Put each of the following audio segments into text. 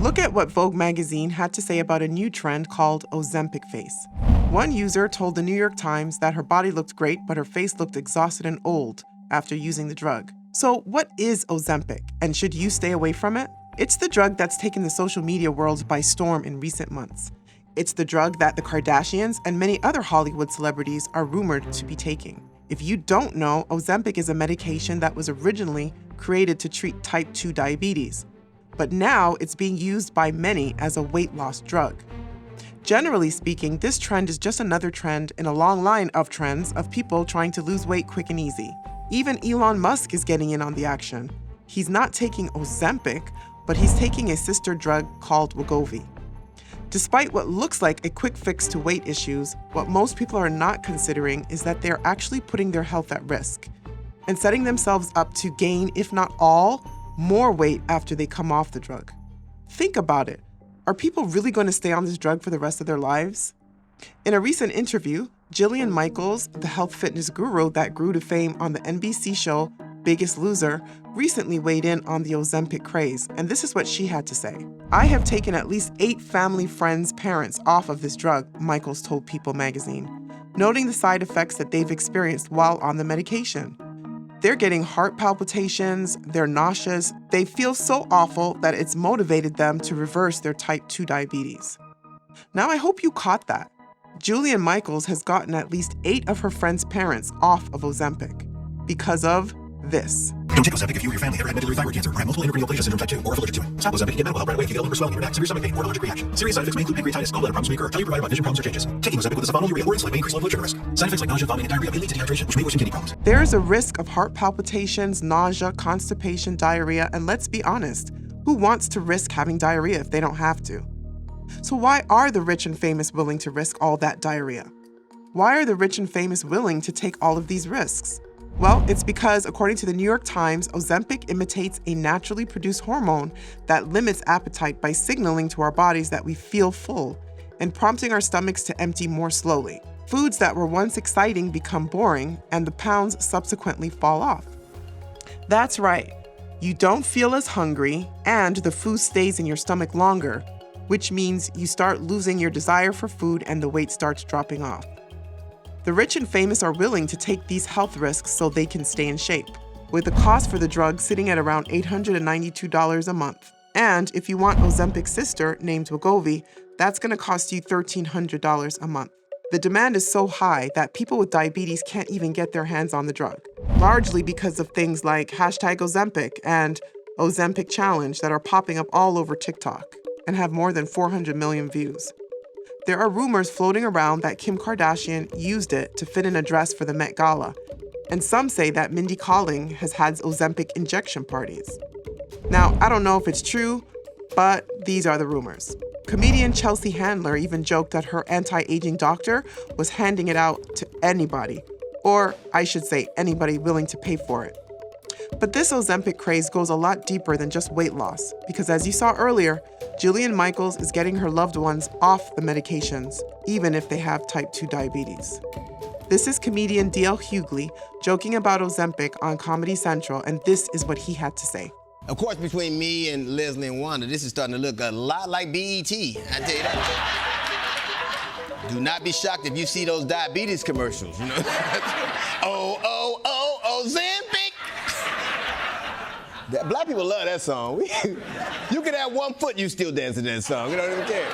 Look at what Vogue magazine had to say about a new trend called Ozempic face. One user told the New York Times that her body looked great, but her face looked exhausted and old after using the drug. So what is Ozempic, and should you stay away from it? It's the drug that's taken the social media world by storm in recent months. It's the drug that the Kardashians and many other Hollywood celebrities are rumored to be taking. If you don't know, Ozempic is a medication that was originally created to treat type 2 diabetes. But now it's being used by many as a weight loss drug. Generally speaking, this trend is just another trend in a long line of trends of people trying to lose weight quick and easy. Even Elon Musk is getting in on the action. He's not taking Ozempic, but he's taking a sister drug called Wegovy. Despite what looks like a quick fix to weight issues, what most people are not considering is that they're actually putting their health at risk and setting themselves up to gain, if not all, more weight after they come off the drug. Think about it. Are people really going to stay on this drug for the rest of their lives? In a recent interview, Jillian Michaels, the health fitness guru that grew to fame on the NBC show Biggest Loser, recently weighed in on the Ozempic craze, and this is what she had to say. "I have taken at least 8 family friends' parents off of this drug," Michaels told People magazine, noting the side effects that they've experienced while on the medication. They're getting heart palpitations, they're nauseous, they feel so awful that it's motivated them to reverse their type 2 diabetes. Now I hope you caught that. Julian Michaels has gotten at least 8 of her friends' parents off of Ozempic because of this. Don't take Ozempic if you or your family ever had medullary thyroid cancer, or have multiple endocrine neoplasia syndrome type 2, or if allergic to it. Stop Ozempic and get medical help right away if you feel illness, swelling in your neck, severe stomach pain, or allergic reaction. Serious side effects may include pancreatitis, gallbladder problems may occur. Tell your provider about vision problems or changes. Taking Ozempic with isophonuria or insulin may increase blood sugar risk. Side effects like nausea, vomiting, and diarrhea may lead to dehydration, which may worsen kidney problems. There is a risk of heart palpitations, nausea, constipation, diarrhea, and let's be honest, who wants to risk having diarrhea if they don't have to? So why are the rich and famous willing to risk all that diarrhea? Why are the rich and famous willing to take all of these risks? Well, it's because, according to the New York Times, Ozempic imitates a naturally produced hormone that limits appetite by signaling to our bodies that we feel full and prompting our stomachs to empty more slowly. Foods that were once exciting become boring, and the pounds subsequently fall off. That's right. You don't feel as hungry, and the food stays in your stomach longer, which means you start losing your desire for food and the weight starts dropping off. The rich and famous are willing to take these health risks so they can stay in shape, with the cost for the drug sitting at around $892 a month. And if you want Ozempic's sister, named Wegovy, that's going to cost you $1,300 a month. The demand is so high that people with diabetes can't even get their hands on the drug, largely because of things like #Ozempic and Ozempic Challenge that are popping up all over TikTok and have more than 400 million views. There are rumors floating around that Kim Kardashian used it to fit in a dress for the Met Gala, and some say that Mindy Kaling has had Ozempic injection parties. Now, I don't know if it's true, but these are the rumors. Comedian Chelsea Handler even joked that her anti-aging doctor was handing it out to anybody, or I should say anybody willing to pay for it. But this Ozempic craze goes a lot deeper than just weight loss, because as you saw earlier, Jillian Michaels is getting her loved ones off the medications, even if they have type 2 diabetes. This is comedian D.L. Hughley joking about Ozempic on Comedy Central, and this is what he had to say. Of course, between me and Leslie and Wanda, this is starting to look a lot like BET, I tell you that. Do not be shocked if you see those diabetes commercials, you know? Ozempic! Black people love that song. You can have one foot, you still dance to that song. You don't even care.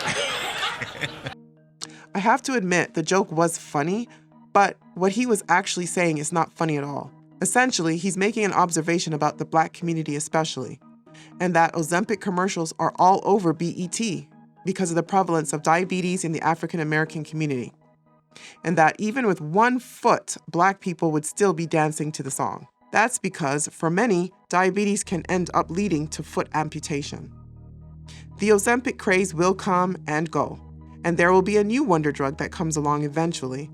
I have to admit, the joke was funny, but what he was actually saying is not funny at all. Essentially, he's making an observation about the Black community especially, and that Ozempic commercials are all over BET because of the prevalence of diabetes in the African American community, and that even with one foot, Black people would still be dancing to the song. That's because, for many, diabetes can end up leading to foot amputation. The Ozempic craze will come and go, and there will be a new wonder drug that comes along eventually.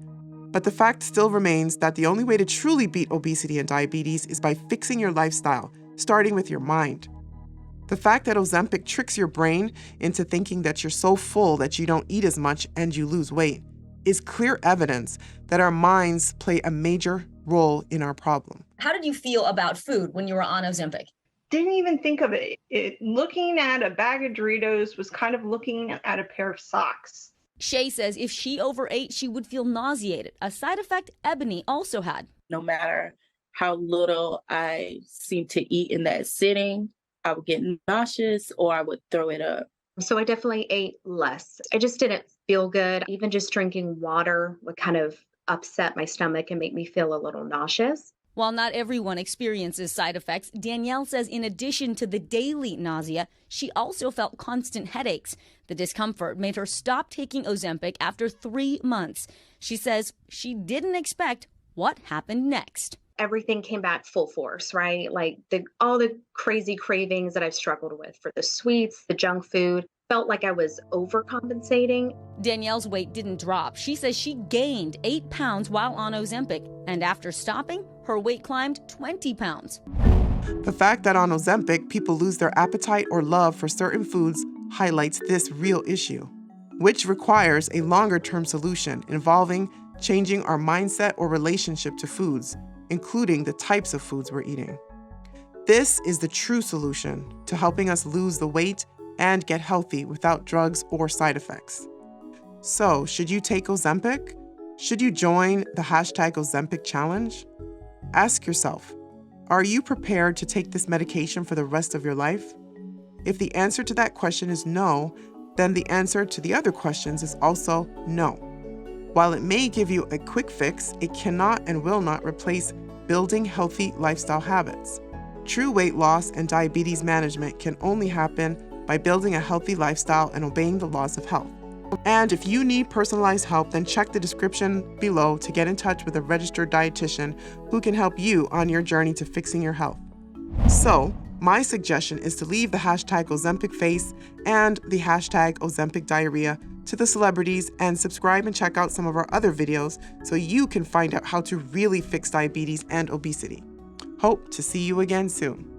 But the fact still remains that the only way to truly beat obesity and diabetes is by fixing your lifestyle, starting with your mind. The fact that Ozempic tricks your brain into thinking that you're so full that you don't eat as much and you lose weight is clear evidence that our minds play a major role in our problem. How did you feel about food when you were on Ozempic? Didn't even think of it. Looking at a bag of Doritos was kind of looking at a pair of socks. Shay says if she overate, she would feel nauseated, a side effect Ebony also had. No matter how little I seemed to eat in that sitting, I would get nauseous or I would throw it up. So I definitely ate less. I just didn't feel good. Even just drinking water would kind of upset my stomach and make me feel a little nauseous. While not everyone experiences side effects, Danielle says in addition to the daily nausea, she also felt constant headaches. The discomfort made her stop taking Ozempic after 3 months. She says she didn't expect what happened next. Everything came back full force, right? Like all the crazy cravings that I've struggled with for the sweets, the junk food. Felt like I was overcompensating. Danielle's weight didn't drop. She says she gained 8 pounds while on Ozempic, and after stopping, her weight climbed 20 pounds. The fact that on Ozempic, people lose their appetite or love for certain foods highlights this real issue, which requires a longer-term solution involving changing our mindset or relationship to foods, including the types of foods we're eating. This is the true solution to helping us lose the weight and get healthy without drugs or side effects. So, should you take Ozempic? Should you join the #Ozempic challenge? Ask yourself, are you prepared to take this medication for the rest of your life? If the answer to that question is no, then the answer to the other questions is also no. While it may give you a quick fix, it cannot and will not replace building healthy lifestyle habits. True weight loss and diabetes management can only happen by building a healthy lifestyle and obeying the laws of health. And if you need personalized help, then check the description below to get in touch with a registered dietitian who can help you on your journey to fixing your health. So, my suggestion is to leave the #Ozempic face and the #Ozempic diarrhea to the celebrities and subscribe and check out some of our other videos so you can find out how to really fix diabetes and obesity. Hope to see you again soon.